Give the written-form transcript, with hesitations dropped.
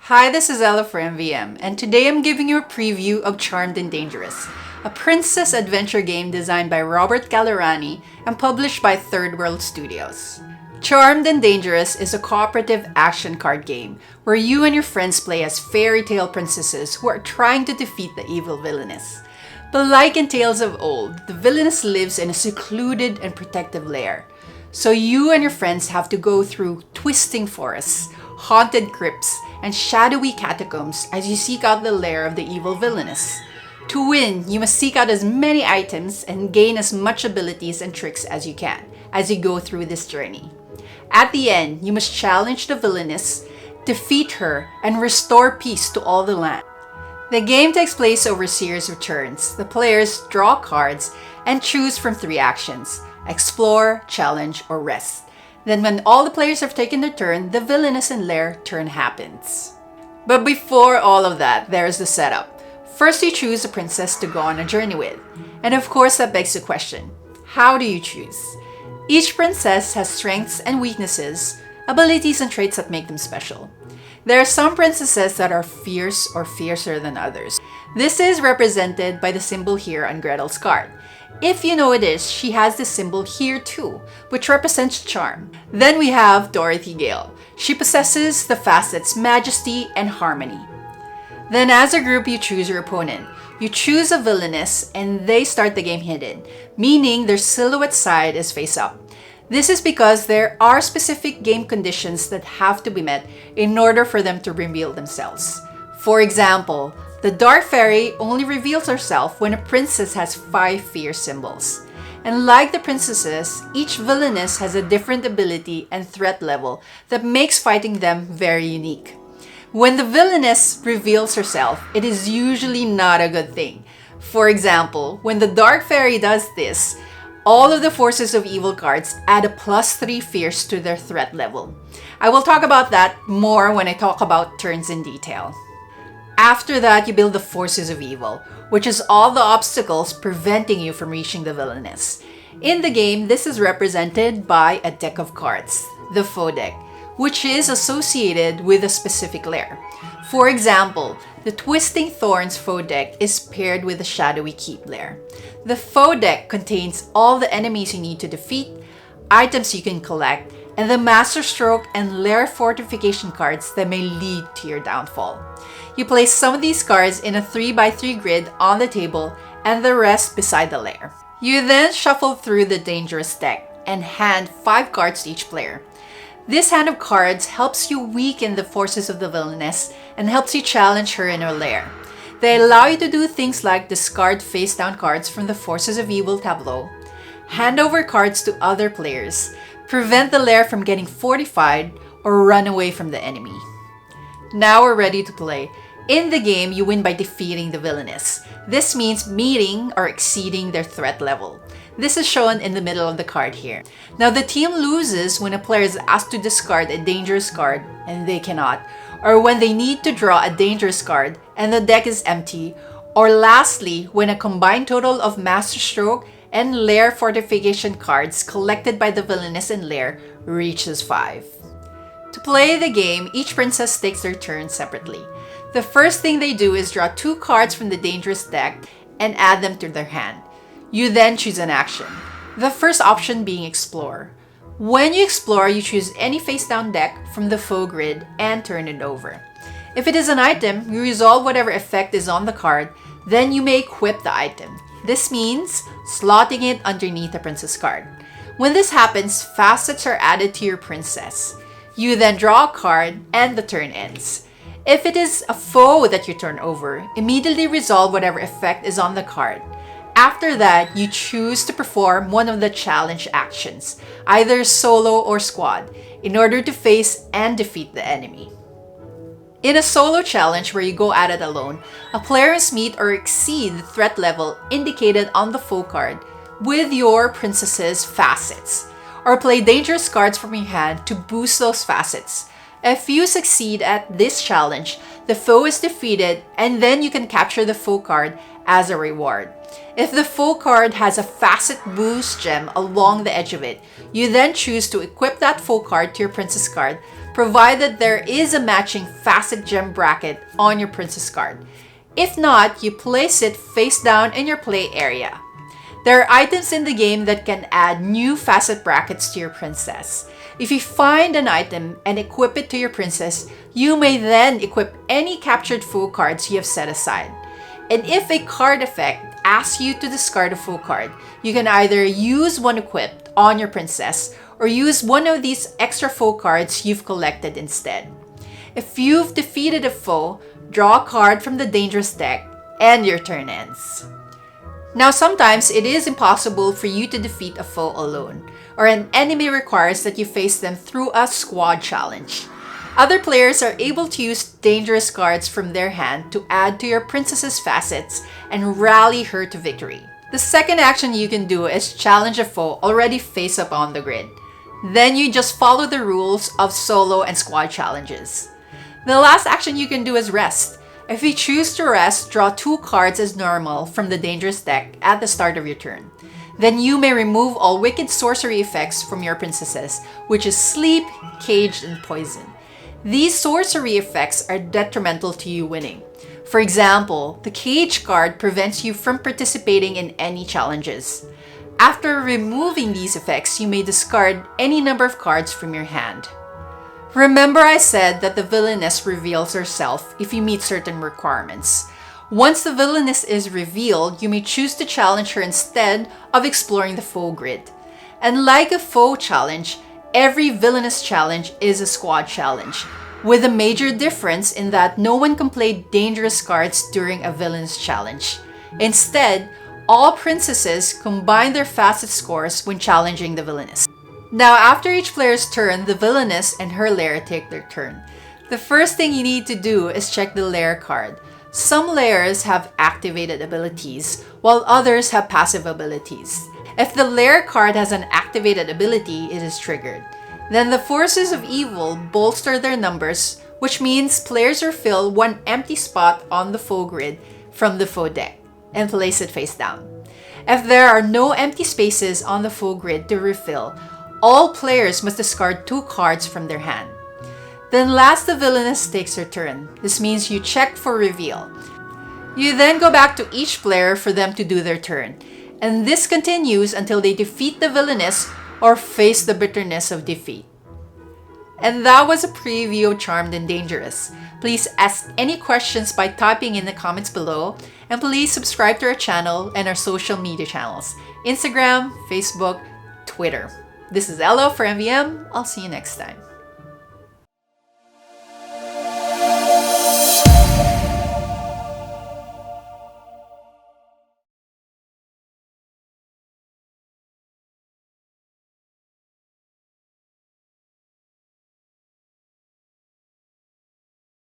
Hi, this is Ella for MVM, and today I'm giving you a preview of Charmed and Dangerous, a princess adventure game designed by Robert Gallerani and published by 3rd World Studios. Charmed and Dangerous is a cooperative action card game where you and your friends play as fairy tale princesses who are trying to defeat the evil villainess. But like in tales of old, the villainess lives in a secluded and protective lair. So you and your friends have to go through twisting forests, haunted crypts, and shadowy catacombs as you seek out the lair of the evil villainess. To win, you must seek out as many items and gain as much abilities and tricks as you can as you go through this journey. At the end, you must challenge the villainess, defeat her, and restore peace to all the land. The game takes place over a series of turns. The players draw cards and choose from 3 actions: explore, challenge, or rest. Then when all the players have taken their turn, the villainess and lair turn happens. But before all of that, there's the setup. First, you choose a princess to go on a journey with. And of course, that begs the question, how do you choose? Each princess has strengths and weaknesses, abilities and traits that make them special. There are some princesses that are fierce or fiercer than others. This is represented by the symbol here on Gretel's card. If you know it is, she has this symbol here too, which represents charm. Then we have Dorothy Gale. She possesses the facets Majesty and Harmony. Then as a group, you choose your opponent. You choose a villainess and they start the game hidden, meaning their silhouette side is face up. This is because there are specific game conditions that have to be met in order for them to reveal themselves. For example, the Dark Fairy only reveals herself when a princess has 5 fierce symbols. And like the princesses, each villainess has a different ability and threat level that makes fighting them very unique. When the villainess reveals herself, it is usually not a good thing. For example, when the Dark Fairy does this, all of the Forces of Evil cards add a +3 fierce to their threat level. I will talk about that more when I talk about turns in detail. After that, you build the Forces of Evil, which is all the obstacles preventing you from reaching the villainess. In the game, this is represented by a deck of cards, the Faux deck, which is associated with a specific lair. For example, the Twisting Thorns Faux deck is paired with the Shadowy Keep lair. The Faux deck contains all the enemies you need to defeat, items you can collect, and the Masterstroke and Lair Fortification cards that may lead to your downfall. You place some of these cards in a 3x3 grid on the table and the rest beside the lair. You then shuffle through the Dangerous deck and hand 5 cards to each player. This hand of cards helps you weaken the forces of the villainess and helps you challenge her in her lair. They allow you to do things like discard face-down cards from the Forces of Evil tableau, hand over cards to other players, prevent the lair from getting fortified, or run away from the enemy. Now we're ready to play. In the game, you win by defeating the villainess. This means meeting or exceeding their threat level. This is shown in the middle of the card here. Now the team loses when a player is asked to discard a dangerous card and they cannot, or when they need to draw a dangerous card and the deck is empty, or lastly, when a combined total of Masterstroke and Lair Fortification cards collected by the villainess and lair reaches 5. To play the game, each princess takes their turn separately. The first thing they do is draw 2 cards from the dangerous deck and add them to their hand. You then choose an action, the first option being Explore. When you explore, you choose any face-down deck from the Faux grid and turn it over. If it is an item, you resolve whatever effect is on the card, then you may equip the item. This means slotting it underneath the princess card. When this happens, facets are added to your princess. You then draw a card and the turn ends. If it is a foe that you turn over, immediately resolve whatever effect is on the card. After that, you choose to perform one of the challenge actions, either solo or squad, in order to face and defeat the enemy. In a solo challenge where you go at it alone, a player must meet or exceed the threat level indicated on the Faux card with your princess's facets, or play dangerous cards from your hand to boost those facets. If you succeed at this challenge, the foe is defeated and then you can capture the Faux card as a reward. If the Faux card has a facet boost gem along the edge of it, you then choose to equip that Faux card to your princess card provided there is a matching facet gem bracket on your princess card. If not, you place it face down in your play area. There are items in the game that can add new facet brackets to your princess. If you find an item and equip it to your princess, you may then equip any captured foe cards you have set aside. And if a card effect asks you to discard a foe card, you can either use one equipped on your princess or use one of these extra foe cards you've collected instead. If you've defeated a foe, draw a card from the dangerous deck and your turn ends. Now sometimes it is impossible for you to defeat a foe alone, or an enemy requires that you face them through a squad challenge. Other players are able to use dangerous cards from their hand to add to your princess's facets and rally her to victory. The second action you can do is challenge a foe already face up on the grid. Then you just follow the rules of solo and squad challenges. The last action you can do is rest. If you choose to rest, draw 2 cards as normal from the dangerous deck at the start of your turn. Then you may remove all wicked sorcery effects from your princesses, which is sleep, caged, and poison. These sorcery effects are detrimental to you winning. For example, the cage card prevents you from participating in any challenges. After removing these effects, you may discard any number of cards from your hand. Remember I said that the villainess reveals herself if you meet certain requirements. Once the villainess is revealed, you may choose to challenge her instead of exploring the foe grid. And like a foe challenge, every villainous challenge is a squad challenge, with a major difference in that no one can play dangerous cards during a villainous challenge. Instead, all princesses combine their facet scores when challenging the villainess. Now, after each player's turn, the villainess and her lair take their turn. The first thing you need to do is check the lair card. Some lairs have activated abilities, while others have passive abilities. If the lair card has an activated ability, it is triggered. Then the forces of evil bolster their numbers, which means players refill one empty spot on the foe grid from the foe deck and place it face down. If there are no empty spaces on the foe grid to refill, all players must discard 2 cards from their hand. Then last, the villainess takes her turn. This means you check for reveal. You then go back to each player for them to do their turn. And this continues until they defeat the villainess or face the bitterness of defeat. And that was a preview of Charmed and Dangerous. Please ask any questions by typing in the comments below. And please subscribe to our channel and our social media channels: Instagram, Facebook, Twitter. This is Ella for MVM. I'll see you next time.